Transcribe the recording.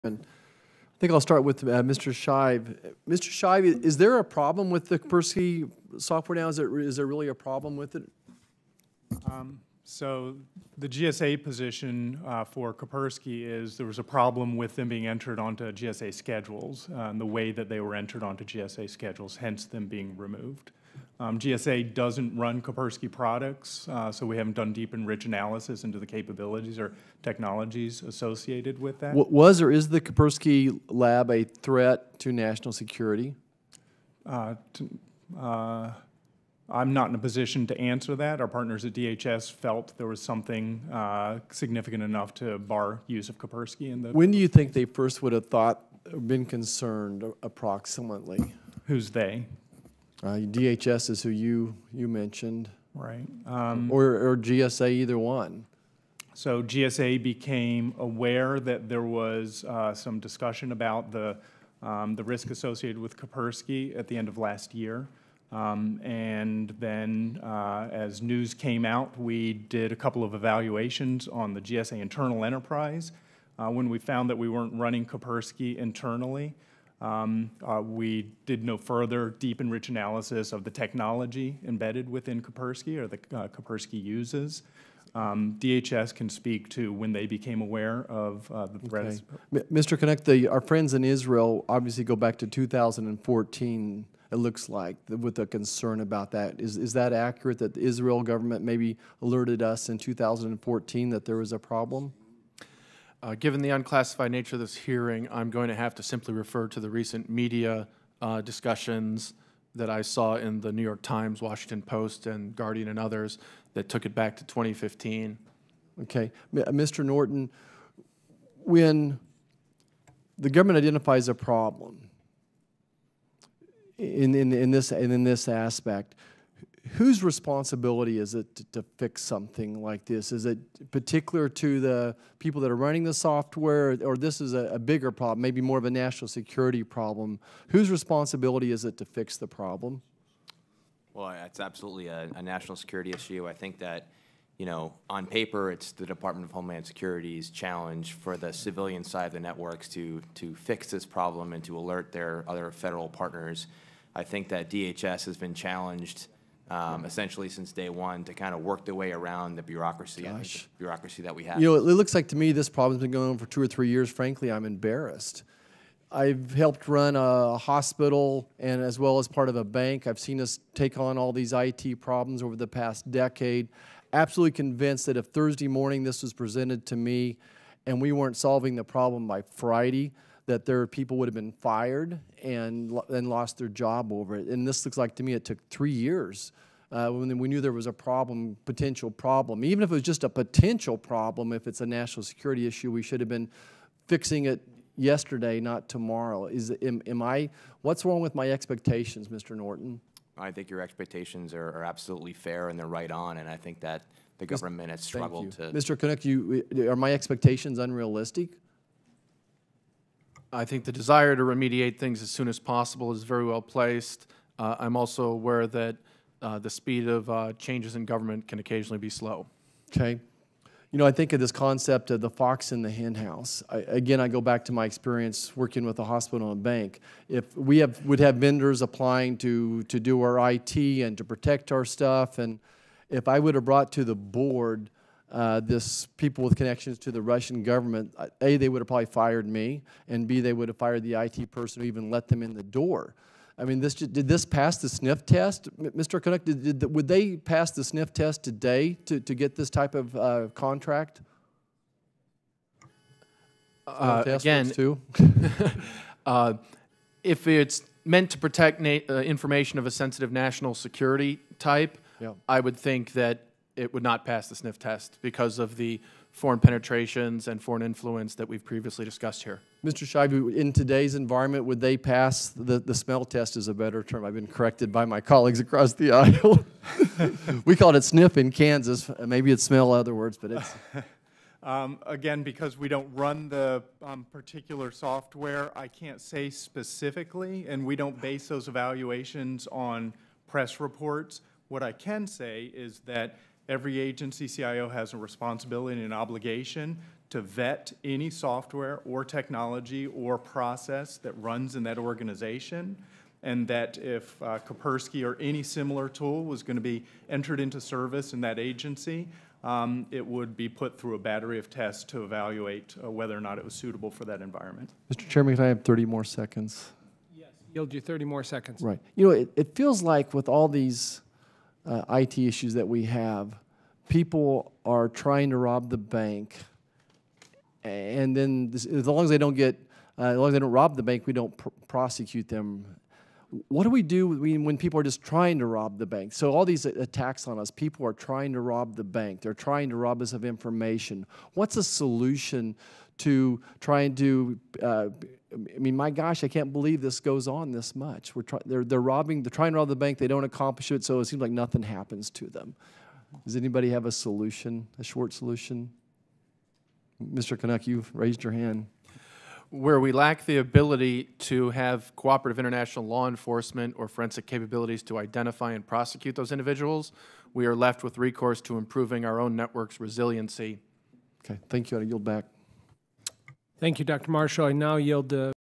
I think I'll start with Mr. Shive. Mr. Shive, is there a problem with the Kaspersky software now? Is there really a problem with it? So the GSA position for Kaspersky is there was a problem with them being entered onto GSA schedules and the way that they were entered onto GSA schedules, hence them being removed. GSA doesn't run Kaspersky products, so we haven't done deep and rich analysis into the capabilities or technologies associated with that. Was or is the Kaspersky lab a threat to national security? I'm not in a position to answer that. Our partners at DHS felt there was something significant enough to bar use of Kaspersky in the. When do you think they first would have thought or been concerned approximately? Who's they? DHS is who you mentioned. Right. Or GSA, either one. So GSA became aware that there was some discussion about the risk associated with Kaspersky at the end of last year. And then as news came out, we did a couple of evaluations on the GSA internal enterprise. When we found that we weren't running Kaspersky internally, we did no further deep and rich analysis of the technology embedded within Kaspersky or that Kaspersky uses. DHS can speak to when they became aware of the threats. Okay. Mr. Kanuck, our friends in Israel obviously go back to 2014, it looks like, with a concern about that. Is that accurate, that the Israel government maybe alerted us in 2014 that there was a problem? Given the unclassified nature of this hearing, I'm going to have to simply refer to the recent media discussions that I saw in the New York Times, Washington Post, and Guardian and others that took it back to 2015. Okay. Mr. Norton, when the government identifies a problem in this aspect, whose responsibility is it to fix something like this? Is it particular to the people that are running the software, or this is a bigger problem, maybe more of a national security problem? Whose responsibility is it to fix the problem? Well, it's absolutely a national security issue. I think that, you know, on paper, it's the Department of Homeland Security's challenge for the civilian side of the networks to fix this problem and to alert their other federal partners. I think that DHS has been challenged essentially since day one to kind of work their way around the bureaucracy, bureaucracy that we have. You know, it looks like to me this problem's been going on for 2 or 3 years. Frankly, I'm embarrassed. I've helped run a hospital and as well as part of a bank. I've seen us take on all these IT problems over the past decade. Absolutely convinced that if Thursday morning this was presented to me and we weren't solving the problem by Friday, that there people would have been fired and lost their job over it. And this looks like to me it took 3 years when we knew there was a problem, potential problem. Even if it was just a potential problem, if it's a national security issue, we should have been fixing it yesterday, not tomorrow. What's wrong with my expectations, Mr. Norton? I think your expectations are absolutely fair and they're right on, and I think that the government has struggled to. Mr. Kanuck, are my expectations unrealistic? I think the desire to remediate things as soon as possible is very well placed. I'm also aware that the speed of changes in government can occasionally be slow. Okay. You know, I think of this concept of the fox in the hen house. Again, I go back to my experience working with a hospital and a bank. If we would have vendors applying to do our IT and to protect our stuff, and if I would have brought to the board this people with connections to the Russian government, A, they would have probably fired me, and B, they would have fired the IT person who even let them in the door. I mean, did this pass the sniff test? Mr. Kanuck, would they pass the sniff test today to get this type of contract? Again, if it's meant to protect information of a sensitive national security type, yeah, I would think that it would not pass the sniff test because of the foreign penetrations and foreign influence that we've previously discussed here. Mr. Shive, in today's environment, would they pass the smell test is a better term. I've been corrected by my colleagues across the aisle. We called it sniff in Kansas. Maybe it's smell other words, but it's... Again, because we don't run the particular software, I can't say specifically, and we don't base those evaluations on press reports. What I can say is that every agency CIO has a responsibility and an obligation to vet any software or technology or process that runs in that organization, and that if Kaspersky or any similar tool was going to be entered into service in that agency, it would be put through a battery of tests to evaluate whether or not it was suitable for that environment. Mr. Chairman, can I have 30 more seconds? Yes. Yield you 30 more seconds. Right. You know, it feels like with all these IT issues that we have, people are trying to rob the bank, and then as long as they don't get, as long as they don't rob the bank, we don't prosecute them. What do we do when people are just trying to rob the bank? So all these attacks on us, people are trying to rob the bank. They're trying to rob us of information. What's a solution to trying to, I mean, my gosh, I can't believe this goes on this much. They're trying to rob the bank. They don't accomplish it, so it seems like nothing happens to them. Does anybody have a solution, a short solution? Mr. Kanuck, you've raised your hand. Where we lack the ability to have cooperative international law enforcement or forensic capabilities to identify and prosecute those individuals, we are left with recourse to improving our own network's resiliency. Okay, thank you. I yield back. Thank you, Dr. Marshall. I now yield the